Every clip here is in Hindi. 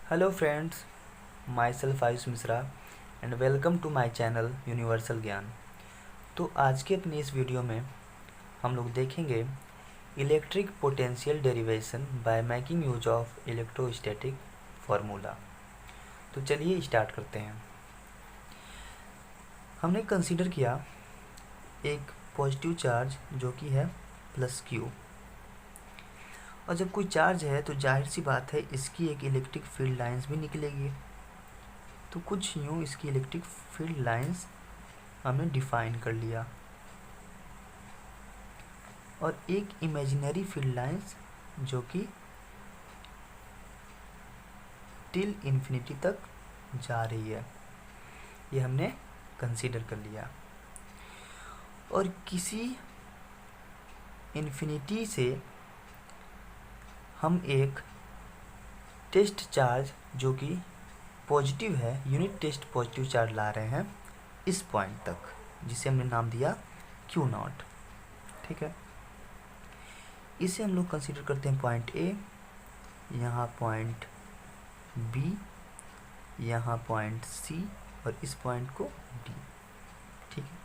Hello friends, myself Ayush Mishra and welcome to my channel universal Gyan. तो आज के अपनी इस वीडियो में हम लोग देखेंगे electric potential derivation by making use of electrostatic formula. तो चलिए स्टार्ट करते हैं। हमने कंसीडर किया एक पॉजिटिव चार्ज जो कि है प्लस क्यू, और जब कोई चार्ज है तो जाहिर सी बात है इसकी एक इलेक्ट्रिक फील्ड लाइंस भी निकलेगी। तो कुछ यूँ इसकी इलेक्ट्रिक फील्ड लाइंस हमने डिफाइन कर लिया, और एक इमेजिनरी फील्ड लाइंस जो कि टिल इन्फिनिटी तक जा रही है, ये हमने कंसीडर कर लिया। और किसी इन्फिनिटी से हम एक टेस्ट चार्ज जो कि पॉजिटिव है, यूनिट टेस्ट पॉजिटिव चार्ज ला रहे हैं इस पॉइंट तक, जिसे हमने नाम दिया Q0। ठीक है, इसे हम लोग कंसीडर करते हैं पॉइंट ए, यहाँ पॉइंट बी, यहाँ पॉइंट सी, और इस पॉइंट को डी। ठीक है,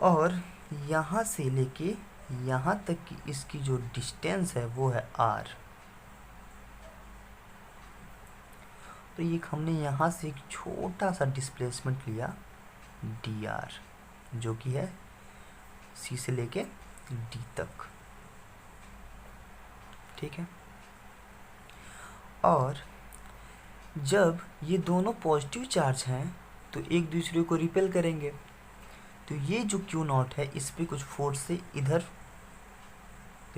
और यहाँ से लेके यहाँ तक की इसकी जो डिस्टेंस है वो है r। तो ये हमने यहाँ से एक छोटा सा डिस्प्लेसमेंट लिया dr, जो कि है c से लेके d तक। ठीक है, और जब ये दोनों पॉजिटिव चार्ज हैं तो एक दूसरे को रिपेल करेंगे। तो ये जो Q0 है इस पे कुछ फोर्स से इधर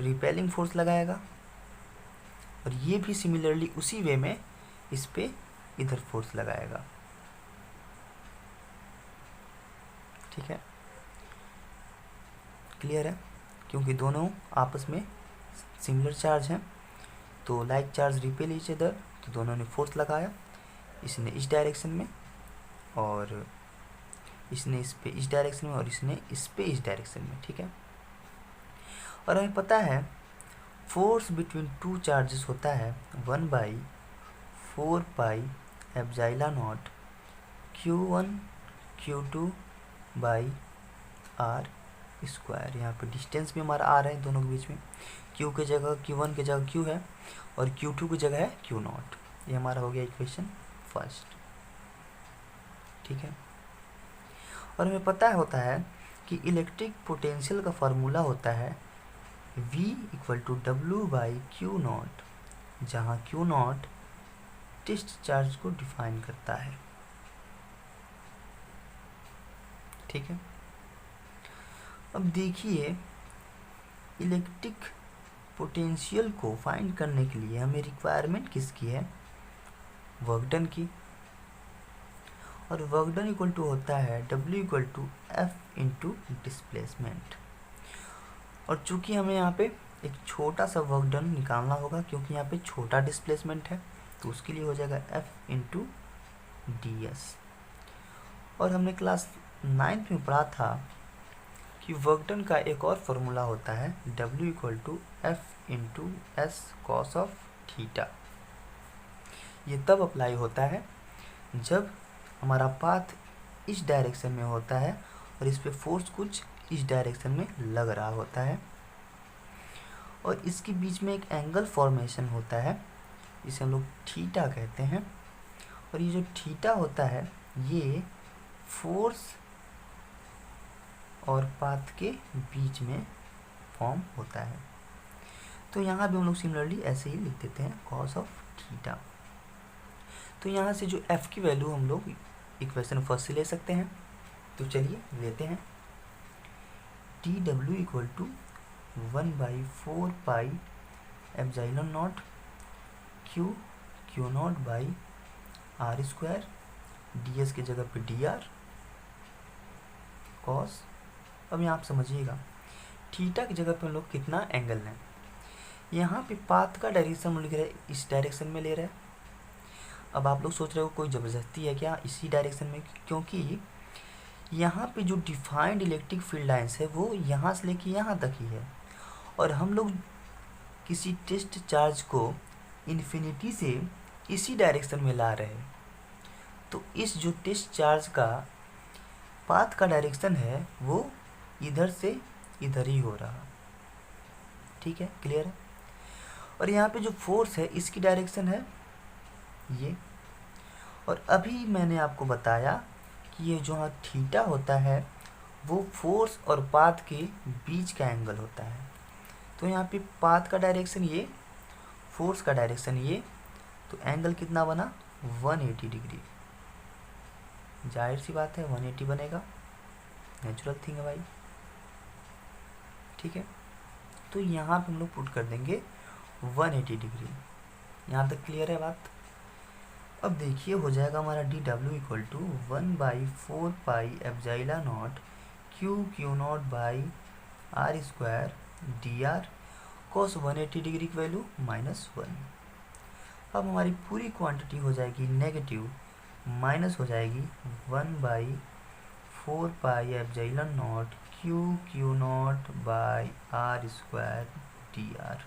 रिपेलिंग फोर्स लगाएगा, और ये भी सिमिलरली उसी वे में इस पे इधर फोर्स लगाएगा। ठीक है, क्लियर है? क्योंकि दोनों आपस में सिमिलर चार्ज हैं, तो like charge repel each other, तो दोनों ने फोर्स लगाया, इसने इस डायरेक्शन में और इसने इस पे इस डायरेक्शन में और इसने इस पे इस डायरेक्शन में। ठीक है, और हमें पता है फोर्स बिटवीन टू चार्जेस होता है 1/4 pi epsilon not Q1 Q2 by R square. यहाँ पे डिस्टेंस भी हमारा R है दोनों के बीच में। Q की जगह Q1 की जगह Q है, और Q2 की जगह है Q0। ये हमारा हो गया इक्वेशन फर्स्ट। ठीक है, और हमें पता होता है कि इलेक्ट्रिक पोटेंशियल का फार्मूला होता है V = W/Q0, जहाँ Q0 टेस्ट चार्ज को डिफाइन करता है। ठीक है, अब देखिए इलेक्ट्रिक पोटेंशियल को फाइंड करने के लिए हमें रिक्वायरमेंट किसकी है? वर्क डन की, और वर्क डन इक्वल टू होता है W = F × डिस्प्लेसमेंट। और चूंकि हमें यहाँ पे एक छोटा सा वर्क डन निकालना होगा, क्योंकि यहाँ पे छोटा डिस्प्लेसमेंट है, तो उसके लिए हो जाएगा F × ds। और हमने क्लास 9th में पढ़ा था कि वर्क डन का एक और फार्मूला होता है W = F × S cos⁡θ। ये तब अप्लाई होता है जब हमारा पाथ इस डायरेक्शन में होता है और इस पे फोर्स कुछ इस डायरेक्शन में लग रहा होता है, और इसके बीच में एक एंगल फॉर्मेशन होता है जिसे हम लोग थीटा कहते हैं। और ये जो थीटा होता है ये फोर्स और पाथ के बीच में फॉर्म होता है। तो यहाँ भी हम लोग सिमिलरली ऐसे ही लिख देते हैं cos⁡θ। तो यहाँ से जो f की वैल्यू हम लोग इक्वेशन फर्स्ट से ले सकते हैं, तो चलिए लेते हैं। TW = 1/4 pi epsilon not Q0 by R square, ds की जगह पे dr cos। अब यहाँ आप समझिएगा थीटा की जगह पे हम लोग कितना एंगल है। यहाँ पे पाथ का डायरेक्शन हम लिख रहे हैं इस डायरेक्शन में ले रहे हैं। अब आप लोग सोच रहे हो कोई ज़बरदस्ती है क्या इसी डायरेक्शन में, क्योंकि यहाँ पे जो डिफाइंड इलेक्ट्रिक फील्ड लाइंस है वो यहाँ से लेके यहाँ तक ही है, और हम लोग किसी टेस्ट चार्ज को इन्फिनिटी से इसी डायरेक्शन में ला रहे हैं, तो इस जो टेस्ट चार्ज का पाथ का डायरेक्शन है वो इधर से इधर ही हो रहा। ठीक है, क्लियर है। और यहाँ पे जो फोर्स है इसकी डायरेक्शन है ये। और अभी मैंने आपको बताया कि ये जो थीटा होता है वो फोर्स और पाथ के बीच का एंगल होता है। तो यहाँ पे पाथ का डायरेक्शन ये, फोर्स का डायरेक्शन ये, तो एंगल कितना बना 180 डिग्री। जाहिर सी बात है 180 बनेगा, नेचुरल थिंग है भाई। ठीक है, तो यहाँ पे हम लोग पुट कर देंगे 180 डिग्री। यहाँ तक क्लियर है बात। अब देखिए हो जाएगा हमारा डी डब्ल्यू equal to 1/4πε0 Q0 by are square D r cos 180 degree की वैल्यू -1। अब हमारी पूरी क्वांटिटी हो जाएगी नेगेटिव, माइनस हो जाएगी 1/4πε0 Q0 by are square D R.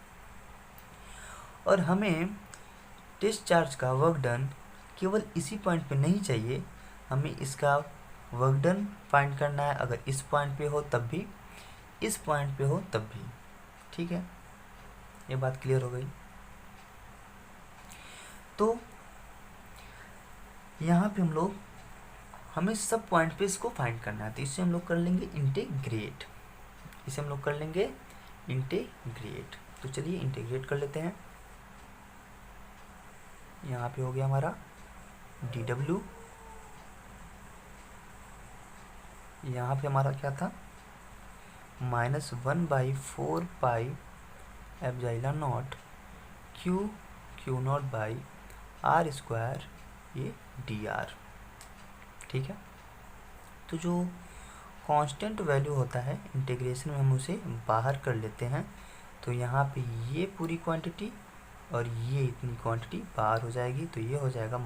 और हमें टेस्ट चार्ज का वर्क डन केवल इसी पॉइंट पे नहीं चाहिए, हमें इसका वर्क डन फाइंड करना है। अगर इस पॉइंट पे हो तब भी, इस पॉइंट पे हो तब भी। ठीक है, ये बात क्लियर हो गई। तो यहाँ पे हम लोग, हमें सब पॉइंट पे इसको फाइंड करना है, तो इससे हम लोग कर लेंगे इंटीग्रेट। इसे हम लोग कर लेंगे इंटीग्रेट। तो चलिए इंटीग्रेट कर लेते हैं। यहाँ पे हो गया हमारा डी डब्ल्यू, यहाँ पे हमारा क्या था -1/4πε0 Q0 बाई आर स्क्वायर ये डी आर। ठीक है, तो जो कांस्टेंट वैल्यू होता है इंटीग्रेशन में हम उसे बाहर कर लेते हैं। तो यहाँ पे ये पूरी क्वांटिटी और ये इतनी क्वांटिटी बाहर हो जाएगी, तो ये हो जाएगा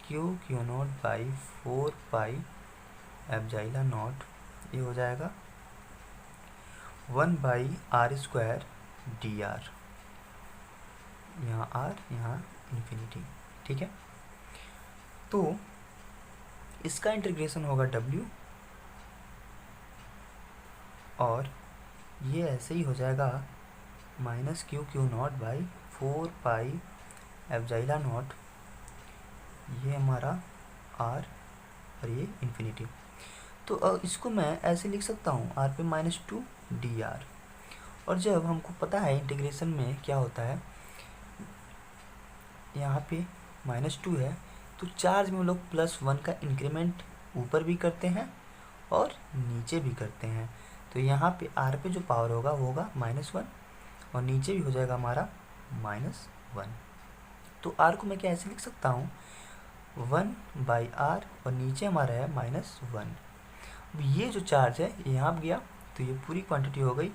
-Q0 बाई 4πε0, ये हो जाएगा 1/r स्क्वायर डी आर। यहाँ आर, यहाँ इन्फिनिटी। ठीक है, तो इसका इंटीग्रेशन होगा W, और ये ऐसे ही हो जाएगा -Q0 बाई 4πε0, ये हमारा R और ये इन्फिनिटी। तो इसको मैं ऐसे लिख सकता हूँ R पे -2 dr। और जब हमको पता है इंटीग्रेशन में क्या होता है, यहाँ पे -2 है तो चार्ज में हम लोग +1 का इंक्रीमेंट ऊपर भी करते हैं और नीचे भी करते हैं। तो यहाँ पे R पे जो पावर होगा वो होगा -1 और नीचे भी हो जाएगा हमारा -1। तो R को मैं क्या ऐसे लिख सकता हूँ 1/r और नीचे हमारा है -1। अब ये जो चार्ज है यहाँ पे गया तो ये पूरी क्वांटिटी हो गई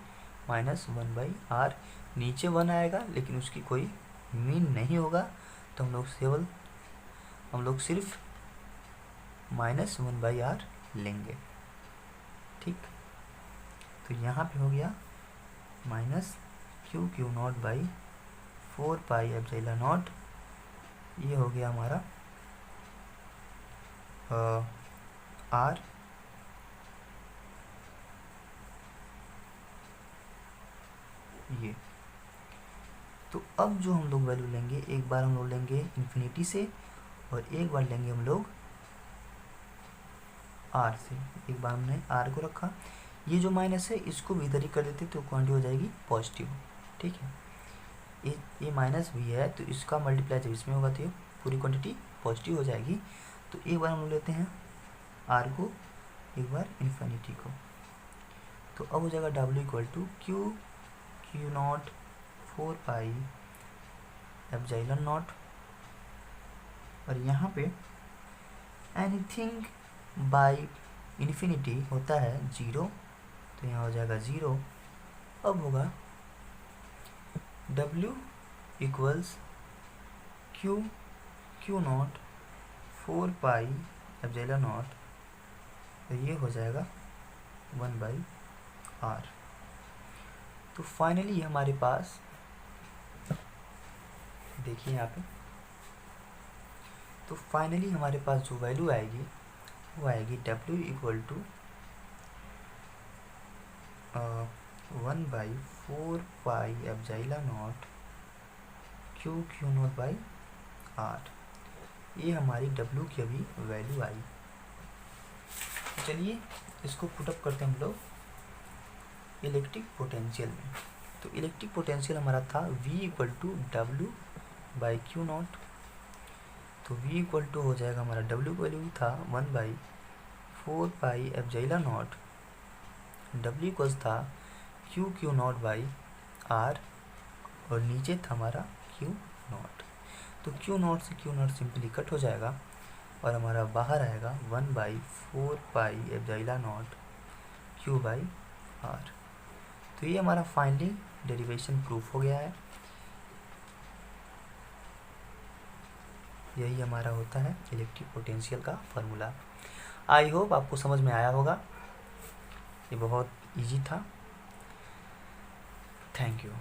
-1/r। नीचे 1 आएगा लेकिन उसकी कोई मीन नहीं होगा, तो हम लोग सिर्फ -1/r लेंगे। ठीक, तो यहाँ पे हो गया -Q0 बाई 4πε0, ये हो गया हमारा R। ये तो अब जो हम लोग वैल्यू लेंगे, एक बार हम लोग लेंगे इन्फिनिटी से और एक बार लेंगे हम लोग R से। एक बार हमने R को रखा, ये जो माइनस है इसको भी इधर ही कर देते तो क्वांटिटी हो जाएगी पॉजिटिव। ठीक है, ये माइनस भी है तो इसका मल्टीप्लाई जब इसमें होगा तो ये पूरी क्वांटिटी पॉजिटिव हो जाएगी। तो एक बार हम लेते हैं R को, एक बार इन्फिनिटी को। तो अब हो जाएगा W इक्वल टू Q0 4πε0, और यहाँ पे एनीथिंग बाई इन्फिनिटी होता है 0, तो यहाँ हो जाएगा 0। अब होगा W इक्वल्स Q0 4πε0, तो ये हो जाएगा 1/r। तो फाइनली हमारे पास देखिए यहाँ पे, तो फाइनली हमारे पास जो वैल्यू आएगी वो आएगी W इक्वल टू 1/4πε0 Q0/R। ये हमारी W की अभी वैल्यू आई। चलिए इसको पुटअप करते हैं हम लोग इलेक्ट्रिक पोटेंशियल में। तो इलेक्ट्रिक पोटेंशियल हमारा था V इक्वल टू W/Q0। तो V इक्वल टू हो जाएगा हमारा, W की वैल्यू था 1/4πε0, W इक्वल्स था Q0/R और नीचे था हमारा Q0। तो Q0 से Q0 सिंपली कट हो जाएगा और हमारा बाहर आएगा 1/4πε0 Q/R। तो ये हमारा फाइनली डेरिवेशन प्रूफ हो गया है। यही हमारा होता है इलेक्ट्रिक पोटेंशियल का फार्मूला। आई होप आपको समझ में आया होगा। ये बहुत इजी था। Thank you.